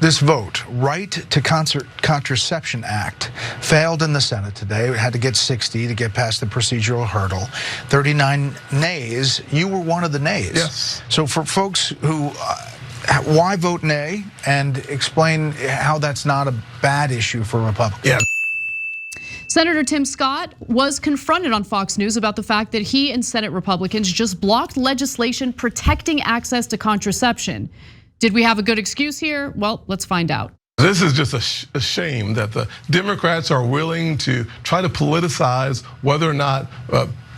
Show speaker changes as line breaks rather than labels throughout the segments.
This vote, Right to Contraception Act, failed in the Senate today. It had to get 60 to get past the procedural hurdle. 39 nays. You were one of the nays.
Yes.
So for folks who, why vote nay, and explain how that's not a bad issue for Republicans.
Yeah.
Senator Tim Scott was confronted on Fox News about the fact that he and Senate Republicans just blocked legislation protecting access to contraception. Did we have a good excuse here? Well, let's find out.
This is just a shame that the Democrats are willing to try to politicize whether or not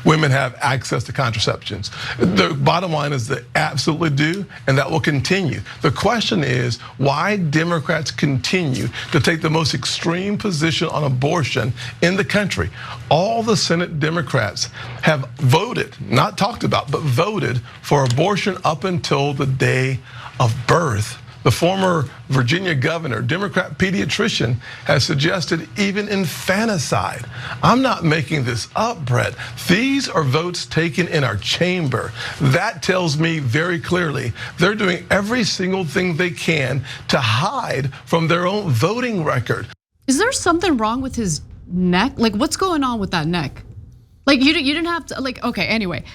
women have access to contraceptions. The bottom line is they absolutely do, and that will continue. The question is why Democrats continue to take the most extreme position on abortion in the country. All the Senate Democrats have voted, not talked about, but voted for abortion up until the day of birth. The former Virginia governor, Democrat pediatrician, has suggested even infanticide. I'm not making this up, Brett. These are votes taken in our chamber. That tells me very clearly they're doing every single thing they can to hide from their own voting record.
Is there something wrong with his neck? Like, what's going on with that neck? Like, you didn't have to, like, okay, anyway.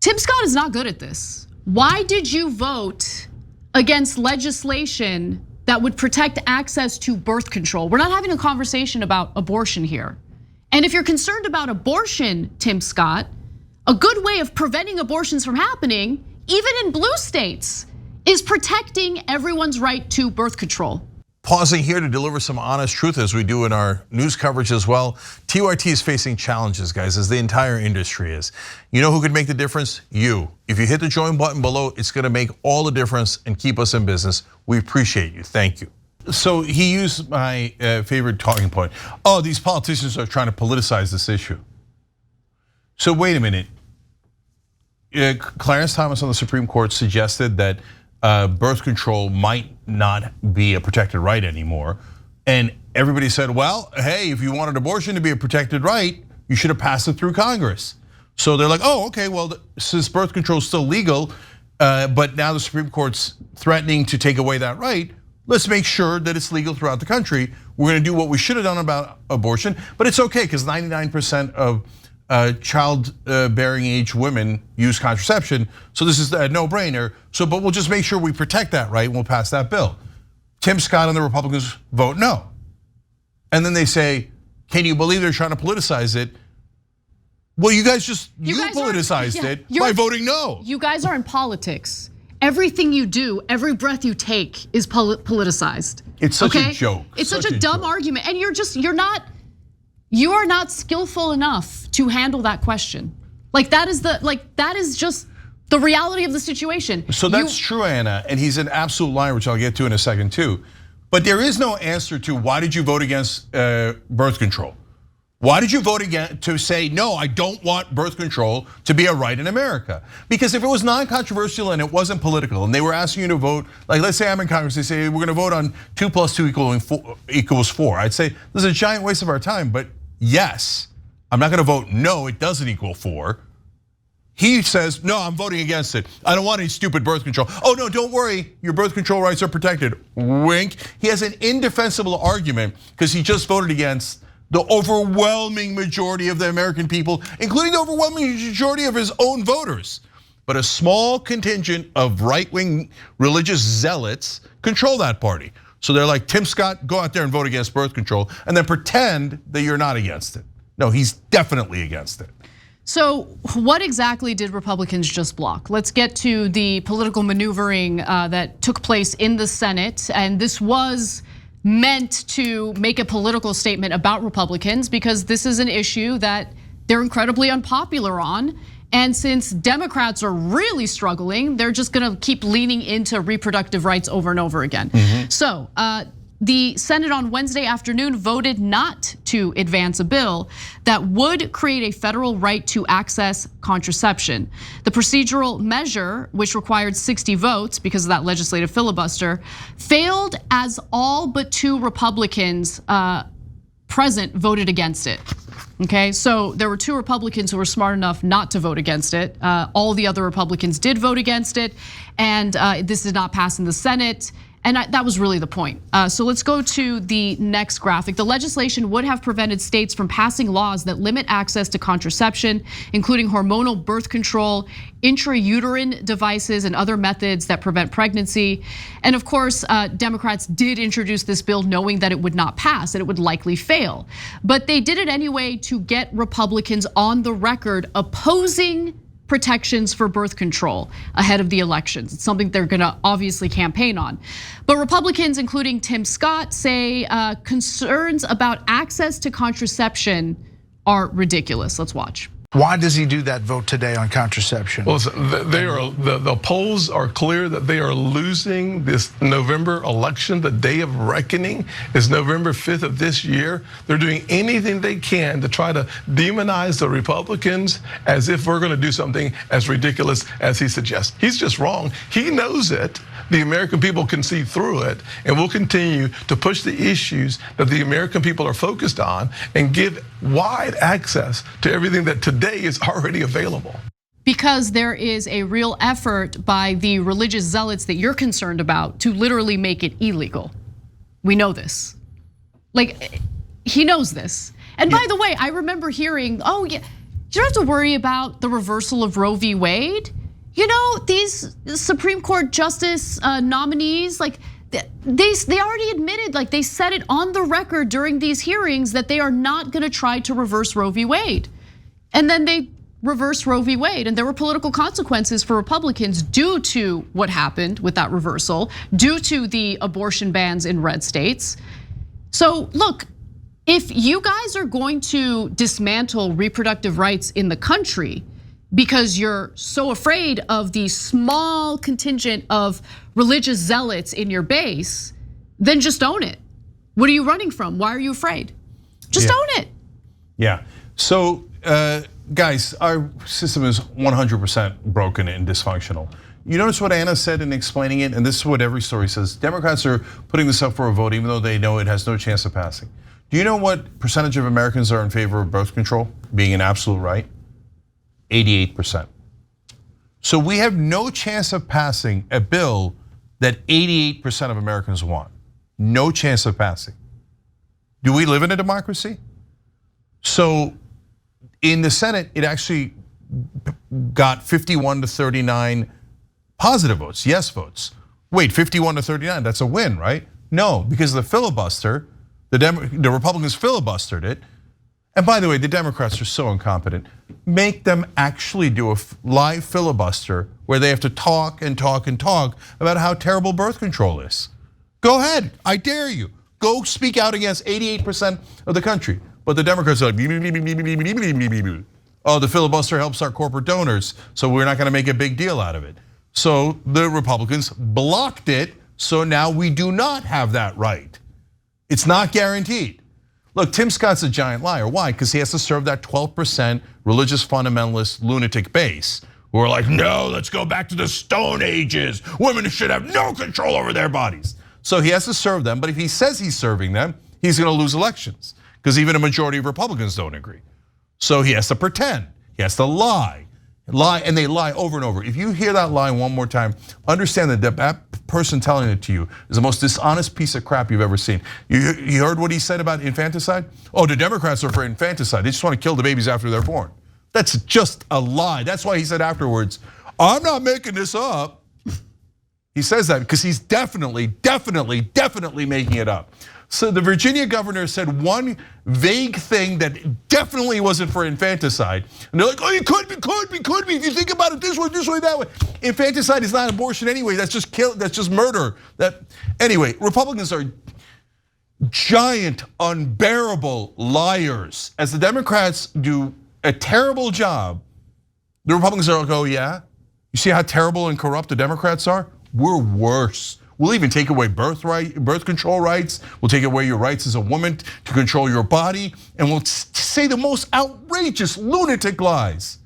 Tim Scott is not good at this. Why did you vote against legislation that would protect access to birth control? We're not having a conversation about abortion here. And if you're concerned about abortion, Tim Scott, a good way of preventing abortions from happening, even in blue states, is protecting everyone's right to birth control.
Pausing here to deliver some honest truth as we do in our news coverage as well. TYT is facing challenges, guys, as the entire industry is. You know who could make the difference? You. If you hit the join button below, it's gonna make all the difference and keep us in business. We appreciate you, thank you. So he used my favorite talking point. Oh, these politicians are trying to politicize this issue. So wait a minute. Clarence Thomas on the Supreme Court suggested that birth control might not be a protected right anymore. And everybody said, well, hey, if you wanted abortion to be a protected right, you should have passed it through Congress. So they're like, oh, okay, well, since birth control is still legal, but now the Supreme Court's threatening to take away that right, let's make sure that it's legal throughout the country. We're gonna do what we should have done about abortion, but it's okay because 99% of childbearing age women use contraception, so this is a no-brainer. So, but we'll just make sure we protect that right and we'll pass that bill. Tim Scott and the Republicans vote no. And then they say, can you believe they're trying to politicize it? Well, you guys politicized it by voting no.
You guys are in politics. Everything you do, every breath you take is politicized.
It's such a joke.
It's such a dumb argument, and you are not skillful enough to handle that question. That is just the reality of the situation.
So that's true, Anna, and he's an absolute liar, which I'll get to in a second too. But there is no answer to why did you vote against birth control? Why did you vote again to say, no, I don't want birth control to be a right in America? Because if it was non-controversial and it wasn't political and they were asking you to vote, like let's say I'm in Congress, they say we're gonna vote on 2 + 2 equals 4. I'd say this is a giant waste of our time, but yes, I'm not gonna vote no, it doesn't equal 4. He says, no, I'm voting against it. I don't want any stupid birth control. Oh no, don't worry, your birth control rights are protected. Wink. He has an indefensible argument because he just voted against the overwhelming majority of the American people, including the overwhelming majority of his own voters. But a small contingent of right-wing religious zealots control that party. So they're like, Tim Scott, go out there and vote against birth control and then pretend that you're not against it. No, he's definitely against it.
So what exactly did Republicans just block? Let's get to the political maneuvering that took place in the Senate. And this was meant to make a political statement about Republicans because this is an issue that they're incredibly unpopular on. And since Democrats are really struggling, they're just gonna keep leaning into reproductive rights over and over again. So the Senate on Wednesday afternoon voted not to advance a bill that would create a federal right to access contraception. The procedural measure, which required 60 votes because of that legislative filibuster, failed as all but 2 Republicans present voted against it. Okay, so there were 2 Republicans who were smart enough not to vote against it. All the other Republicans did vote against it, and this did not pass in the Senate. And that was really the point. So let's go to the next graphic. The legislation would have prevented states from passing laws that limit access to contraception, including hormonal birth control, intrauterine devices, and other methods that prevent pregnancy. And of course, Democrats did introduce this bill knowing that it would not pass and it would likely fail. But they did it anyway to get Republicans on the record opposing protections for birth control ahead of the elections. It's something they're gonna obviously campaign on. But Republicans, including Tim Scott, say concerns about access to contraception are ridiculous. Let's watch.
Why does he do that vote today on contraception?
Well, the polls are clear that they are losing this November election. The day of reckoning is November 5th of this year. They're doing anything they can to try to demonize the Republicans as if we're going to do something as ridiculous as he suggests. He's just wrong. He knows it. The American people can see through it, and we'll continue to push the issues that the American people are focused on and give wide access to everything that today is already available.
Because there is a real effort by the religious zealots that you're concerned about to literally make it illegal. We know this. Like, he knows this. And by the way, I remember hearing, oh yeah, you don't have to worry about the reversal of Roe v. Wade. You know, these Supreme Court justice nominees, like they already admitted, like they said it on the record during these hearings that they are not gonna try to reverse Roe v. Wade. And then they reversed Roe v. Wade, and there were political consequences for Republicans due to what happened with that reversal, due to the abortion bans in red states. So look, if you guys are going to dismantle reproductive rights in the country, because you're so afraid of the small contingent of religious zealots in your base, then just own it. What are you running from? Why are you afraid? Just own it.
Yeah, so guys, our system is 100% broken and dysfunctional. You notice what Anna said in explaining it, and this is what every story says. Democrats are putting this up for a vote even though they know it has no chance of passing. Do you know what percentage of Americans are in favor of birth control being an absolute right? 88%. So we have no chance of passing a bill that 88% of Americans want. No chance of passing. Do we live in a democracy? So in the Senate, it actually got 51 to 39 positive votes, yes votes. Wait, 51 to 39, that's a win, right? No, because of the filibuster, the Republicans filibustered it. And by the way, the Democrats are so incompetent. Make them actually do a live filibuster where they have to talk and talk and talk about how terrible birth control is. Go ahead, I dare you. Go speak out against 88% of the country. But the Democrats are like, oh, the filibuster helps our corporate donors, so we're not gonna make a big deal out of it. So the Republicans blocked it, so now we do not have that right. It's not guaranteed. Look, Tim Scott's a giant liar. Why? Because he has to serve that 12% religious fundamentalist lunatic base who are like, no, let's go back to the Stone Ages. Women should have no control over their bodies. So he has to serve them, but if he says he's serving them, he's gonna lose elections because even a majority of Republicans don't agree. So he has to pretend, he has to lie, and they lie over and over. If you hear that lie one more time, understand that that person telling it to you is the most dishonest piece of crap you've ever seen. You heard what he said about infanticide? Oh, the Democrats are for infanticide. They just want to kill the babies after they're born. That's just a lie. That's why he said afterwards, I'm not making this up. He says that because he's definitely making it up. So the Virginia governor said one vague thing that definitely wasn't for infanticide. And they're like, oh, it could be, if you think about it this way, that way. Infanticide is not abortion anyway, that's just murder. Anyway, Republicans are giant, unbearable liars. As the Democrats do a terrible job, the Republicans are like, oh yeah? You see how terrible and corrupt the Democrats are? We're worse. We'll even take away birth control rights. We'll take away your rights as a woman to control your body. And we'll say the most outrageous lunatic lies.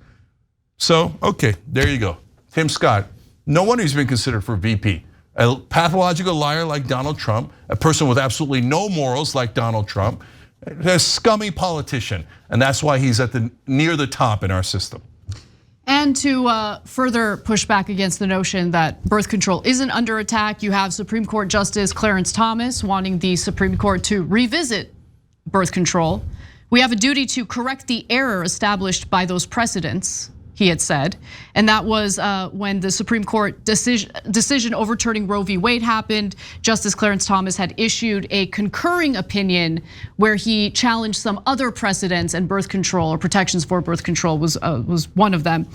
So, okay, there you go. Tim Scott, no wonder he's been considered for VP. A pathological liar like Donald Trump, a person with absolutely no morals like Donald Trump, a scummy politician. And that's why he's at near the top in our system.
And to further push back against the notion that birth control isn't under attack, you have Supreme Court Justice Clarence Thomas wanting the Supreme Court to revisit birth control. We have a duty to correct the error established by those precedents, he had said. And that was when the Supreme Court decision overturning Roe v. Wade happened. Justice Clarence Thomas had issued a concurring opinion where he challenged some other precedents, and birth control or protections for birth control was one of them.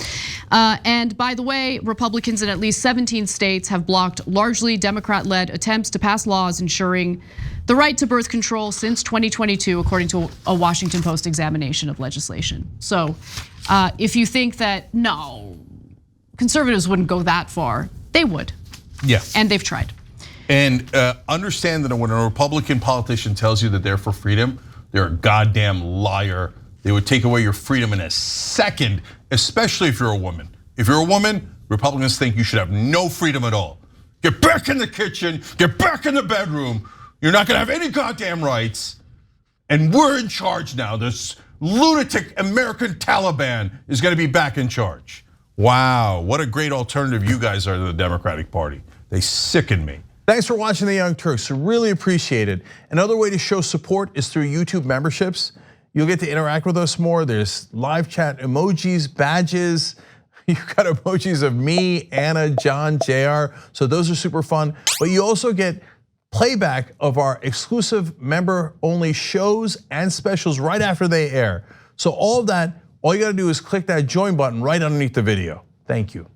And by the way, Republicans in at least 17 states have blocked largely Democrat-led attempts to pass laws ensuring the right to birth control since 2022, according to a Washington Post examination of legislation. So if you think that, no, conservatives wouldn't go that far, they would.
Yeah.
And they've tried.
And understand that when a Republican politician tells you that they're for freedom, they're a goddamn liar. They would take away your freedom in a second, especially if you're a woman. If you're a woman, Republicans think you should have no freedom at all. Get back in the kitchen, get back in the bedroom. You're not gonna have any goddamn rights. And we're in charge now. This lunatic American Taliban is gonna be back in charge. Wow, what a great alternative you guys are to the Democratic Party. They sicken me.
Thanks for watching the Young Turks, really appreciate it. Another way to show support is through YouTube memberships. You'll get to interact with us more. There's live chat emojis, badges. You've got emojis of me, Anna, John, JR. So those are super fun. But you also get playback of our exclusive member-only shows and specials right after they air. So all of that, all you gotta do is click that join button right underneath the video. Thank you.